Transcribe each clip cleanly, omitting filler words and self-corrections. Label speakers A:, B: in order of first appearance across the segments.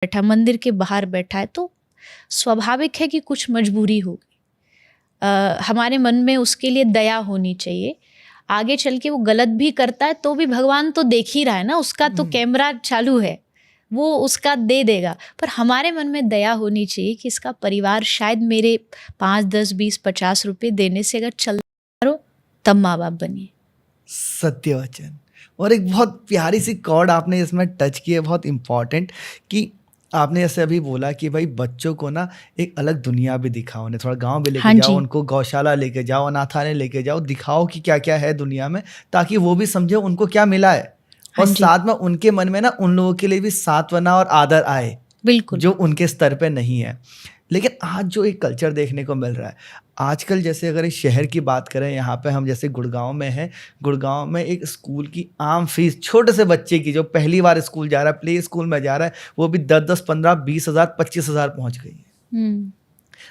A: बैठा, मंदिर के बाहर बैठा है, तो स्वाभाविक है कि कुछ मजबूरी होगी। हमारे मन में उसके लिए दया होनी चाहिए। आगे चल के वो गलत भी करता है तो भी भगवान तो देख ही रहा है ना, उसका तो कैमरा चालू है, वो उसका दे देगा। पर हमारे मन में दया होनी चाहिए कि इसका परिवार शायद मेरे 5, 10, 20, 50 रुपये देने से अगर चल रहा, तब माँ बाप बनिए।
B: सत्य वचन। और एक बहुत प्यारी सी कॉर्ड आपने इसमें टच की है, बहुत इम्पॉर्टेंट, कि आपने जैसे अभी बोला कि भाई बच्चों को ना एक अलग दुनिया भी दिखाओ, उन्हें थोड़ा गांव भी लेके जाओ, उनको गौशाला लेके जाओ, अनाथालय लेके जाओ, दिखाओ कि क्या क्या है दुनिया में, ताकि वो भी समझे उनको क्या मिला है। और साथ में उनके मन में ना उन लोगों के लिए भी सांत्वना और आदर आए, बिल्कुल, जो उनके स्तर पे नहीं है। लेकिन आज जो एक कल्चर देखने को मिल रहा है आजकल, जैसे अगर इस शहर की बात करें, यहाँ पे हम जैसे गुड़गांव में हैं, गुड़गांव में एक स्कूल की आम फीस छोटे से बच्चे की जो पहली बार स्कूल जा रहा है, प्ले स्कूल में जा रहा है, वो भी 10-10, 15, 20 हज़ार, 25 हज़ार पहुँच गई है।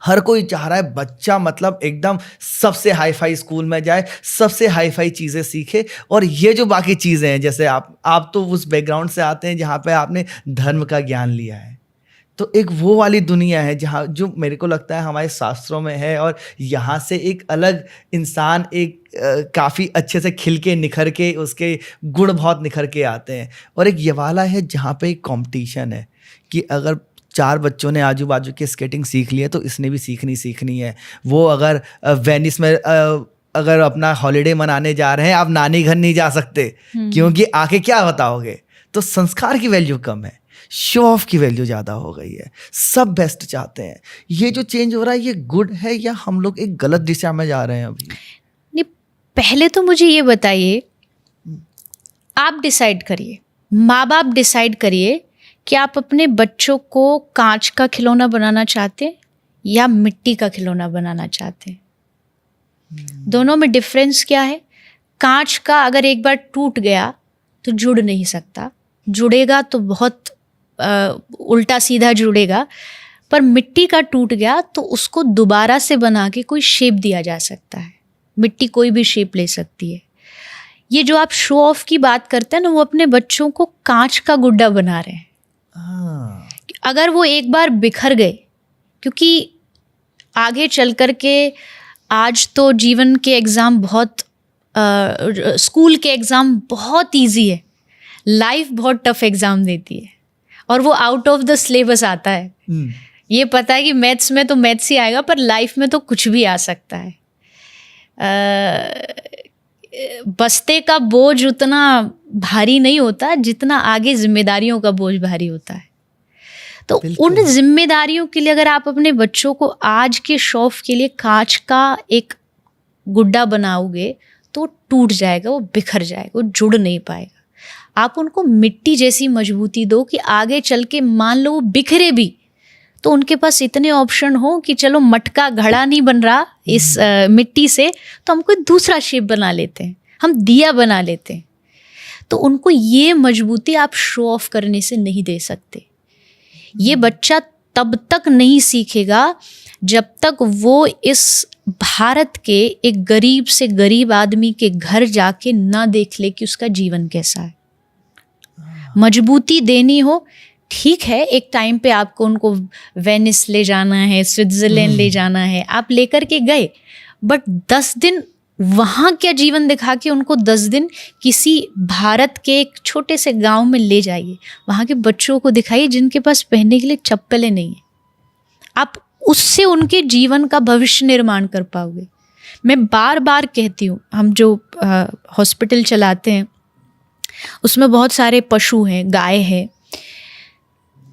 B: हर कोई चाह रहा है बच्चा मतलब एकदम सबसे हाई फाई स्कूल में जाए, सबसे हाई फाई चीज़ें सीखे। और ये जो बाकी चीज़ें हैं, जैसे आप तो उस बैकग्राउंड से आते हैं जहाँ पे आपने धर्म का ज्ञान लिया है, तो एक वो वाली दुनिया है जहाँ, जो मेरे को लगता है हमारे शास्त्रों में है, और यहाँ से एक अलग इंसान एक काफ़ी अच्छे से खिल के निखर के उसके गुण बहुत निखर के आते हैं। और एक ये वाला है जहाँ पे एक कंपटीशन है कि अगर 4 बच्चों ने आजू बाजू के स्केटिंग सीख ली है तो इसने भी सीखनी है। वो अगर वेनिस में अगर अपना हॉलीडे मनाने जा रहे हैं, आप नानी घर नहीं जा सकते, क्योंकि आके क्या बताओगे। तो संस्कार की वैल्यू कम है, शो ऑफ की वैल्यू ज़्यादा हो गई है, सब बेस्ट चाहते हैं। ये जो चेंज हो रहा है, ये गुड है या हम लोग एक गलत दिशा में जा रहे हैं अभी?
A: नहीं, पहले तो मुझे ये बताइए, आप डिसाइड करिए, माँ बाप डिसाइड करिए कि आप अपने बच्चों को कांच का खिलौना बनाना चाहते हैं या मिट्टी का खिलौना बनाना चाहते हैं। दोनों में डिफरेंस क्या है? कांच का अगर एक बार टूट गया तो जुड़ नहीं सकता, जुड़ेगा तो बहुत उल्टा सीधा जुड़ेगा। पर मिट्टी का टूट गया तो उसको दोबारा से बना के कोई शेप दिया जा सकता है। मिट्टी कोई भी शेप ले सकती है। ये जो आप शो ऑफ की बात करते हैं ना, वो अपने बच्चों को कांच का गुड्डा बना रहे हैं। अगर वो एक बार बिखर गए, क्योंकि आगे चल कर के आज तो जीवन के एग्ज़ाम बहुत स्कूल के एग्ज़ाम बहुत इजी है, लाइफ बहुत टफ एग्ज़ाम देती है, और वो आउट ऑफ द सिलेबस आता है। ये पता है कि मैथ्स में तो मैथ्स ही आएगा, पर लाइफ में तो कुछ भी आ सकता है। बस्ते का बोझ उतना भारी नहीं होता जितना आगे जिम्मेदारियों का बोझ भारी होता है। तो उन जिम्मेदारियों के लिए अगर आप अपने बच्चों को आज के शौक के लिए कांच का एक गुड्डा बनाओगे तो टूट जाएगा, वो बिखर जाएगा, वो जुड़ नहीं पाएगा। आप उनको मिट्टी जैसी मजबूती दो कि आगे चल के मान लो वो बिखरे भी तो उनके पास इतने ऑप्शन हो कि चलो मटका घड़ा नहीं बन रहा इस मिट्टी से, तो हम कोई दूसरा शेप बना लेते हैं, हम दिया बना लेते हैं। तो उनको ये मजबूती आप शो ऑफ करने से नहीं दे सकते। ये बच्चा तब तक नहीं सीखेगा जब तक वो इस भारत के एक गरीब से गरीब आदमी के घर जाके ना देख ले कि उसका जीवन कैसा है। मजबूती देनी हो, ठीक है, एक टाइम पे आपको उनको वेनिस ले जाना है, स्विट्ज़रलैंड ले जाना है, आप लेकर के गए, बट 10 दिन वहाँ क्या जीवन दिखा के उनको 10 दिन किसी भारत के एक छोटे से गांव में ले जाइए, वहाँ के बच्चों को दिखाइए जिनके पास पहनने के लिए चप्पलें नहीं हैं। आप उससे उनके जीवन का भविष्य निर्माण कर पाओगे। मैं बार बार कहती हूँ, हम जो हॉस्पिटल चलाते हैं उसमें बहुत सारे पशु हैं, गाय है।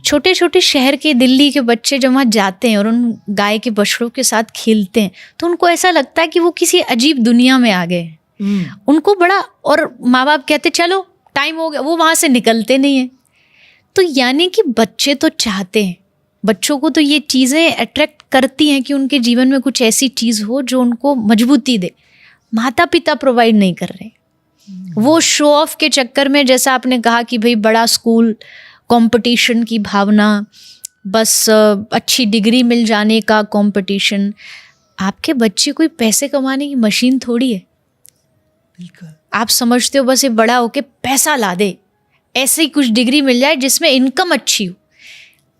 A: छोटे छोटे शहर के दिल्ली के बच्चे जब वहाँ जाते हैं और उन गाय के बछड़ों के साथ खेलते हैं तो उनको ऐसा लगता है कि वो किसी अजीब दुनिया में आ गए। उनको बड़ा, और माँ बाप कहते चलो टाइम हो गया, वो वहाँ से निकलते नहीं हैं। तो यानी कि बच्चे तो चाहते हैं, बच्चों को तो ये चीज़ें अट्रैक्ट करती हैं कि उनके जीवन में कुछ ऐसी चीज़ हो जो उनको मजबूती दे। माता पिता प्रोवाइड नहीं कर रहे। वो शो ऑफ के चक्कर में, जैसा आपने कहा कि भाई बड़ा स्कूल, कंपटीशन की भावना, बस अच्छी डिग्री मिल जाने का कंपटीशन। आपके बच्चे कोई पैसे कमाने की मशीन थोड़ी है। बिल्कुल। आप समझते हो बस ये बड़ा होके पैसा ला दे, ऐसे ही कुछ डिग्री मिल जाए जिसमें इनकम अच्छी हो।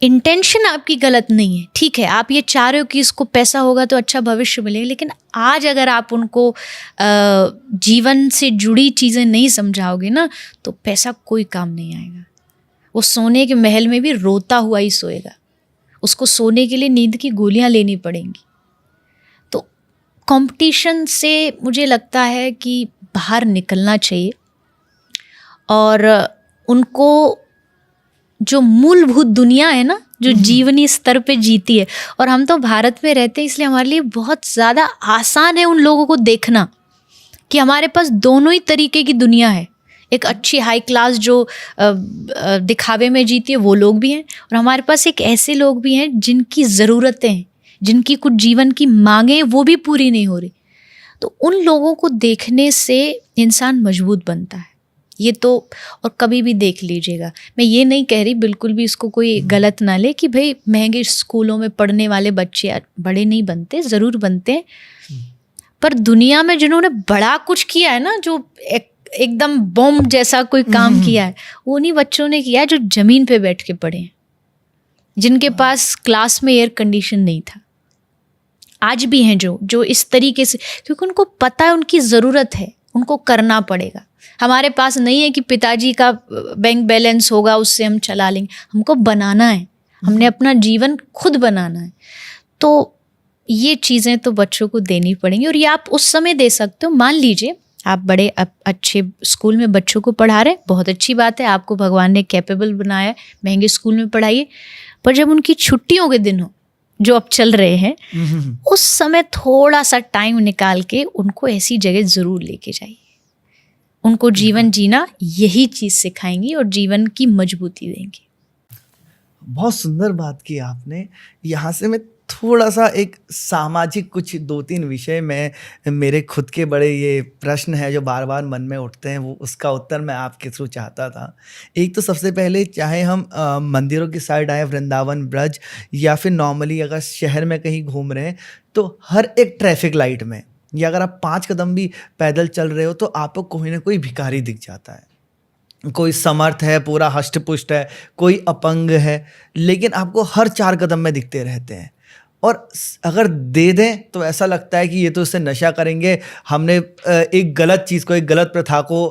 A: इंटेंशन आपकी गलत नहीं है, ठीक है, आप ये चाह रहे हो कि इसको पैसा होगा तो अच्छा भविष्य मिलेगा, लेकिन आज अगर आप उनको जीवन से जुड़ी चीज़ें नहीं समझाओगे ना, तो पैसा कोई काम नहीं आएगा। वो सोने के महल में भी रोता हुआ ही सोएगा, उसको सोने के लिए नींद की गोलियां लेनी पड़ेंगी। तो कंपटीशन से मुझे लगता है कि बाहर निकलना चाहिए और उनको जो मूलभूत दुनिया है ना, जो जीवनी स्तर पे जीती है, और हम तो भारत में रहते हैं इसलिए हमारे लिए बहुत ज़्यादा आसान है उन लोगों को देखना कि हमारे पास दोनों ही तरीके की दुनिया है। एक अच्छी हाई क्लास जो दिखावे में जीती है वो लोग भी हैं, और हमारे पास एक ऐसे लोग भी हैं जिनकी ज़रूरतें हैं, जिनकी कुछ जीवन की मांगें वो भी पूरी नहीं हो रही। तो उन लोगों को देखने से इंसान मजबूत बनता है। ये तो, और कभी भी देख लीजिएगा, मैं ये नहीं कह रही, बिल्कुल भी इसको कोई गलत ना ले कि भाई महंगे स्कूलों में पढ़ने वाले बच्चे बड़े नहीं बनते, ज़रूर बनते हैं, पर दुनिया में जिन्होंने बड़ा कुछ किया है ना, जो एकदम बॉम्ब जैसा कोई काम किया है, वो उन्हीं बच्चों ने किया है जो ज़मीन पे बैठ के पढ़े हैं, जिनके पास क्लास में एयर कंडीशन नहीं था। आज भी हैं जो इस तरीके से, क्योंकि उनको पता है उनकी ज़रूरत है, उनको करना पड़ेगा। हमारे पास नहीं है कि पिताजी का बैंक बैलेंस होगा उससे हम चला लेंगे, हमको बनाना है, हमने अपना जीवन खुद बनाना है। तो ये चीज़ें तो बच्चों को देनी पड़ेंगी, और ये आप उस समय दे सकते हो। मान लीजिए आप बड़े अच्छे स्कूल में बच्चों को पढ़ा रहे हैं, बहुत अच्छी बात है, आपको भगवान ने कैपेबल बनाया है, महंगे स्कूल में पढ़ाइए, पर जब उनकी छुट्टियों के दिन हो जो अब चल रहे हैं, उस समय थोड़ा सा टाइम निकाल के उनको ऐसी जगह ज़रूर लेके जाइए। उनको जीवन जीना यही चीज़ सिखाएंगी और जीवन की मजबूती देंगी।
B: बहुत सुंदर बात की आपने। यहाँ से मैं थोड़ा सा एक सामाजिक कुछ 2-3 विषय में, मेरे खुद के बड़े ये प्रश्न हैं जो बार बार मन में उठते हैं, वो उसका उत्तर मैं आपके थ्रू चाहता था। एक तो सबसे पहले, चाहे हम मंदिरों की साइड आए, वृंदावन ब्रज, या फिर नॉर्मली अगर शहर में कहीं घूम रहे हैं, तो हर एक ट्रैफिक लाइट में, या अगर आप 5 कदम भी पैदल चल रहे हो तो आपको कोई ना कोई भिखारी दिख जाता है। कोई समर्थ है, पूरा हष्ट पुष्ट है, कोई अपंग है, लेकिन आपको हर 4 कदम में दिखते रहते हैं। और अगर दे दें तो ऐसा लगता है कि ये तो इससे नशा करेंगे, हमने एक गलत चीज़ को, एक गलत प्रथा को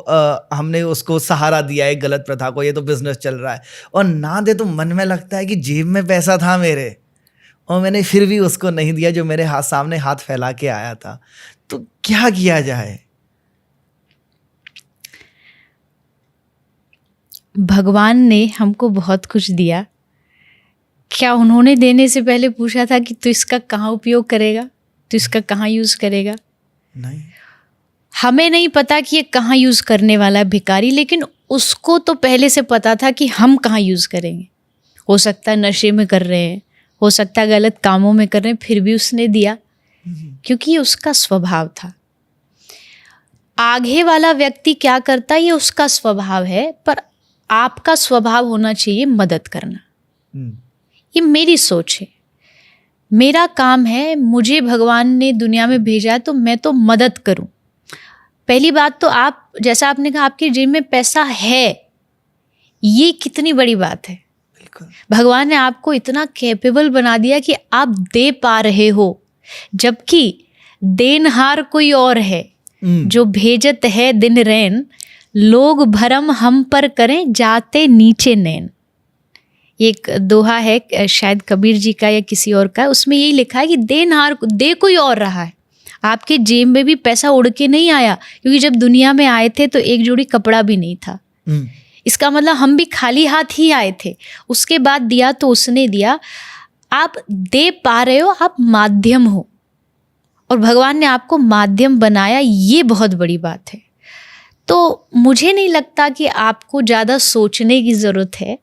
B: हमने उसको सहारा दिया है, एक गलत प्रथा को, ये तो बिजनेस चल रहा है। और ना दे तो मन में लगता है कि जेब में पैसा था मेरे, और मैंने फिर भी उसको नहीं दिया जो मेरे सामने हाथ फैला के आया था। तो क्या किया जाए?
A: भगवान ने हमको बहुत कुछ दिया, क्या उन्होंने देने से पहले पूछा था कि तू इसका कहाँ उपयोग करेगा, तू इसका कहाँ यूज़ करेगा?
B: नहीं।
A: हमें नहीं पता कि ये कहाँ यूज़ करने वाला है भिखारी, लेकिन उसको तो पहले से पता था कि हम कहाँ यूज़ करेंगे। हो सकता है नशे में कर रहे हैं, हो सकता है गलत कामों में कर रहे हैं, फिर भी उसने दिया, क्योंकि ये उसका स्वभाव था। आगे वाला व्यक्ति क्या करता है ये उसका स्वभाव है, पर आपका स्वभाव होना चाहिए मदद करना। ये मेरी सोच है, मेरा काम है, मुझे भगवान ने दुनिया में भेजा है तो मैं तो मदद करूं। पहली बात तो आप, जैसा आपने कहा, आपके जेब में पैसा है, ये कितनी बड़ी बात है। भगवान ने आपको इतना कैपेबल बना दिया कि आप दे पा रहे हो, जबकि देनहार कोई और है। जो भेजत है दिन रैन, लोग भरम हम पर करें, जाते नीचे नैन। एक दोहा है, शायद कबीर जी का या किसी और का, उसमें यही लिखा है कि देनहार दे कोई और रहा है। आपके जेब में भी पैसा उड़ के नहीं आया, क्योंकि जब दुनिया में आए थे तो एक जोड़ी कपड़ा भी नहीं था। इसका मतलब हम भी खाली हाथ ही आए थे, उसके बाद दिया तो उसने दिया। आप दे पा रहे हो, आप माध्यम हो, और भगवान ने आपको माध्यम बनाया, ये बहुत बड़ी बात है। तो मुझे नहीं लगता कि आपको ज़्यादा सोचने की ज़रूरत है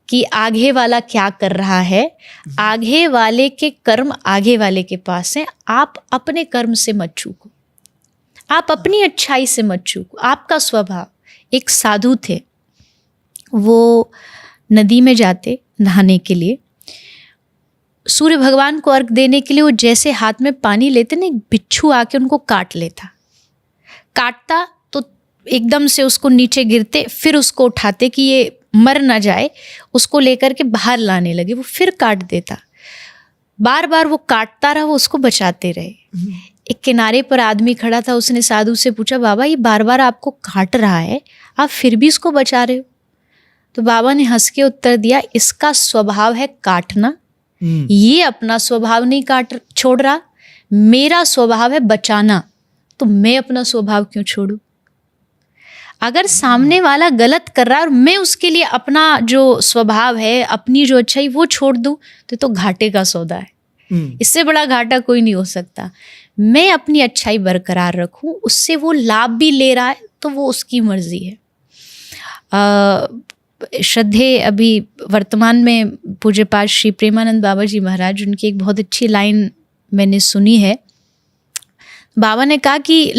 A: कि आगे वाला क्या कर रहा है। आगे वाले के कर्म आगे वाले के पास हैं, आप अपने कर्म से मत चूको, आप अपनी अच्छाई से मत चूको। आपका स्वभाव, एक साधु थे, वो नदी में जाते नहाने के लिए, सूर्य भगवान को अर्घ देने के लिए वो जैसे हाथ में पानी लेते ना, एक बिच्छू आके उनको काट लेता, काटता तो एकदम से उसको नीचे गिरते, फिर उसको उठाते कि ये मर ना जाए उसको लेकर के बाहर लाने लगे, वो फिर काट देता, बार बार वो काटता रहा, वो उसको बचाते रहे। एक किनारे पर आदमी खड़ा था, उसने साधु से पूछा, बाबा ये बार बार आपको काट रहा है, आप फिर भी इसको बचा रहे हो? तो बाबा ने हंस के उत्तर दिया, इसका स्वभाव है काटना, ये अपना स्वभाव नहीं काट छोड़ रहा, मेरा स्वभाव है बचाना, तो मैं अपना स्वभाव क्यों छोड़ूं? अगर सामने वाला गलत कर रहा है और मैं उसके लिए अपना जो स्वभाव है, अपनी जो अच्छाई वो छोड़ दूं, तो घाटे का सौदा है। इससे बड़ा घाटा कोई नहीं हो सकता। मैं अपनी अच्छाई बरकरार रखूं, उससे वो लाभ भी ले रहा है तो वो उसकी मर्जी है। श्रद्धेय अभी वर्तमान में पूज्य पाठ श्री प्रेमानंद बाबा जी महाराज, उनकी एक बहुत अच्छी लाइन मैंने सुनी है। बाबा ने कहा कि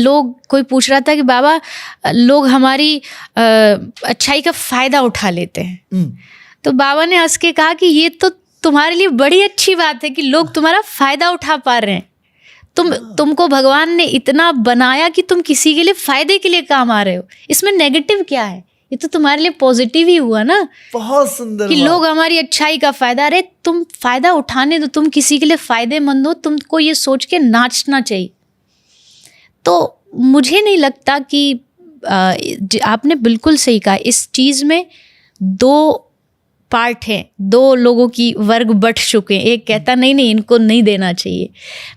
A: कोई पूछ रहा था कि बाबा लोग हमारी अच्छाई का फ़ायदा उठा लेते हैं, तो बाबा ने हंस के कहा कि ये तो तुम्हारे लिए बड़ी अच्छी बात है कि लोग तुम्हारा फ़ायदा उठा पा रहे हैं। तुमको भगवान ने इतना बनाया कि तुम किसी के लिए फ़ायदे के लिए काम आ रहे हो, इसमें नेगेटिव क्या है? ये तो तुम्हारे लिए पॉजिटिव ही हुआ ना।
B: बहुत सुंदर
A: कि लोग हमारी अच्छाई का फ़ायदा, अरे तुम फ़ायदा उठाने दो, तुम किसी के लिए फ़ायदेमंद हो, तुमको ये सोच के नाचना चाहिए। तो मुझे नहीं लगता कि आपने बिल्कुल सही कहा, इस चीज़ में दो पार्ट हैं, दो लोगों की वर्ग बट चुके हैं। एक कहता नहीं इनको नहीं देना चाहिए,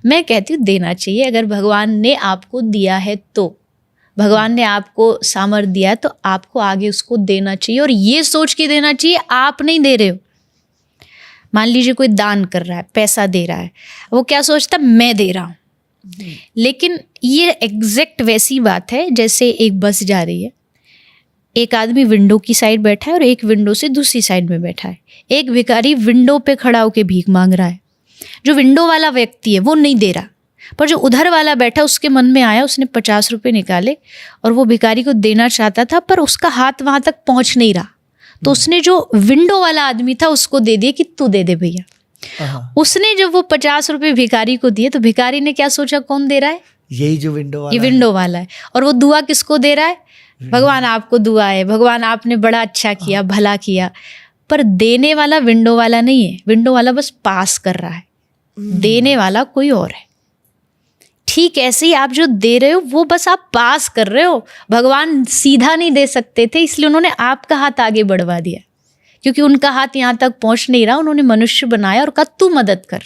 A: मैं कहती हूँ देना चाहिए। अगर भगवान ने आपको दिया है तो, भगवान ने आपको सामर्थ्य दिया है तो आपको आगे उसको देना चाहिए, और ये सोच के देना चाहिए आप नहीं दे रहे हो। मान लीजिए कोई दान कर रहा है, पैसा दे रहा है, वो क्या सोचता, मैं दे रहा हूँ। लेकिन ये एग्जैक्ट वैसी बात है जैसे एक बस जा रही है, एक आदमी विंडो की साइड बैठा है और एक विंडो से दूसरी साइड में बैठा है। एक भिखारी विंडो पे खड़ा होकर भीख मांग रहा है, जो विंडो वाला व्यक्ति है वो नहीं दे रहा, पर जो उधर वाला बैठा उसके मन में आया, उसने 50 रुपये निकाले और वो भिखारी को देना चाहता था, पर उसका हाथ वहाँ तक पहुँच नहीं रहा, तो उसने जो विंडो वाला आदमी था उसको दे दिया कि तू दे दे भैया। उसने जब वो 50 रुपये भिखारी को दिए तो भिखारी ने क्या सोचा, कौन दे रहा है,
B: यही जो विंडो वाला,
A: ये विंडो वाला है। और वो दुआ किसको दे रहा है, भगवान आपको दुआ है, भगवान आपने बड़ा अच्छा किया, भला किया। पर देने वाला विंडो वाला नहीं है, विंडो वाला बस पास कर रहा है, देने वाला कोई और है। ठीक ऐसे ही आप जो दे रहे हो वो बस आप पास कर रहे हो। भगवान सीधा नहीं दे सकते थे, इसलिए उन्होंने आपका हाथ आगे बढ़वा दिया, क्योंकि उनका हाथ यहाँ तक पहुँच नहीं रहा, उन्होंने मनुष्य बनाया और कहा तू मदद कर।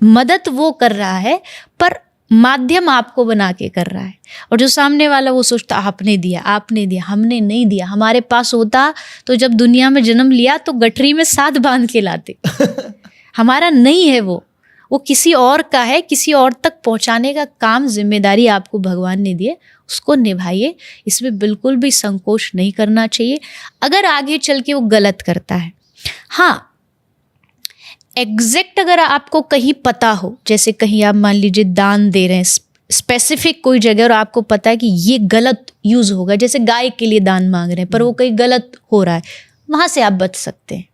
A: मदद वो कर रहा है पर माध्यम आपको बना के कर रहा है। और जो सामने वाला वो सोचता आपने दिया, आपने दिया, हमने नहीं दिया। हमारे पास होता तो जब दुनिया में जन्म लिया तो गठरी में साथ बांध के लाते। हमारा नहीं है वो किसी और का है, किसी और तक पहुंचाने का काम, जिम्मेदारी आपको भगवान ने दी है, उसको निभाइए। इसमें बिल्कुल भी संकोच नहीं करना चाहिए। अगर आगे चल के वो गलत करता है, हाँ एग्जैक्ट अगर आपको कहीं पता हो, जैसे कहीं आप मान लीजिए दान दे रहे हैं स्पेसिफिक कोई जगह और आपको पता है कि ये गलत यूज़ होगा, जैसे गाय के लिए दान मांग रहे हैं पर वो कहीं गलत हो रहा है, वहाँ से आप बच सकते हैं।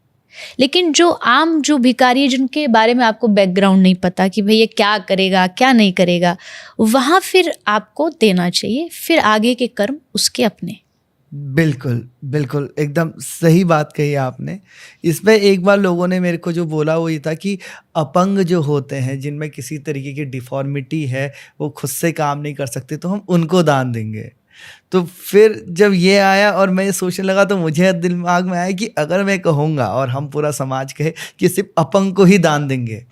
A: लेकिन जो आम जो भिखारी है, जिनके बारे में आपको बैकग्राउंड नहीं पता कि भाई ये क्या करेगा क्या नहीं करेगा, वहाँ फिर आपको देना चाहिए, फिर आगे के कर्म उसके अपने।
B: बिल्कुल बिल्कुल, एकदम सही बात कही आपने। इसमें एक बार लोगों ने मेरे को जो बोला वो ये था कि अपंग जो होते हैं, जिनमें किसी तरीके की डिफॉर्मिटी है, वो खुद से काम नहीं कर सकते, तो हम उनको दान देंगे। तो फिर जब ये आया और मैं सोचने लगा तो मुझे दिमाग में आया कि अगर मैं कहूँगा और हम पूरा समाज कहे कि सिर्फ अपंग को ही दान देंगे,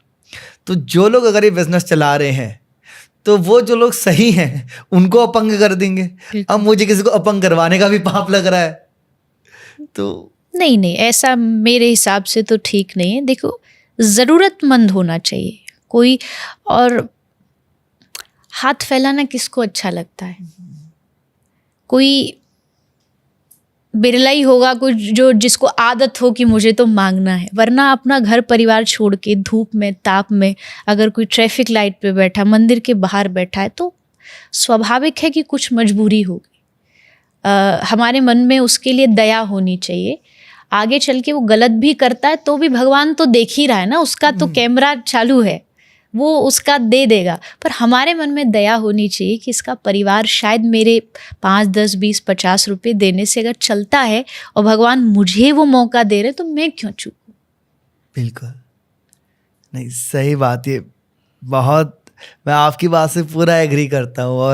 B: तो जो लोग अगर ये बिजनेस चला रहे हैं तो वो जो लोग सही हैं उनको अपंग कर देंगे। अब मुझे किसी को अपंग करवाने का भी पाप लग रहा है, तो नहीं,
A: ऐसा मेरे हिसाब से तो ठीक नहीं है। देखो, ज़रूरतमंद होना चाहिए कोई, और हाथ फैलाना किसको अच्छा लगता है? कोई बिरला ही होगा कोई जो जिसको आदत हो कि मुझे तो मांगना है, वरना अपना घर परिवार छोड़ के धूप में ताप में अगर कोई ट्रैफिक लाइट पे बैठा, मंदिर के बाहर बैठा है, तो स्वाभाविक है कि कुछ मजबूरी होगी। हमारे मन में उसके लिए दया होनी चाहिए। आगे चल के वो गलत भी करता है तो भी भगवान तो देख ही रहा है ना, उसका तो कैमरा चालू है, वो उसका दे देगा, पर हमारे मन में दया होनी चाहिए कि इसका परिवार शायद मेरे 5, 10, 20, 50 रुपए देने से अगर चलता है और भगवान मुझे वो मौका दे रहे तो मैं क्यों चूकूं।
B: बिल्कुल, नहीं सही बात, ये बहुत, मैं आपकी बात से पूरा एग्री करता हूँ। और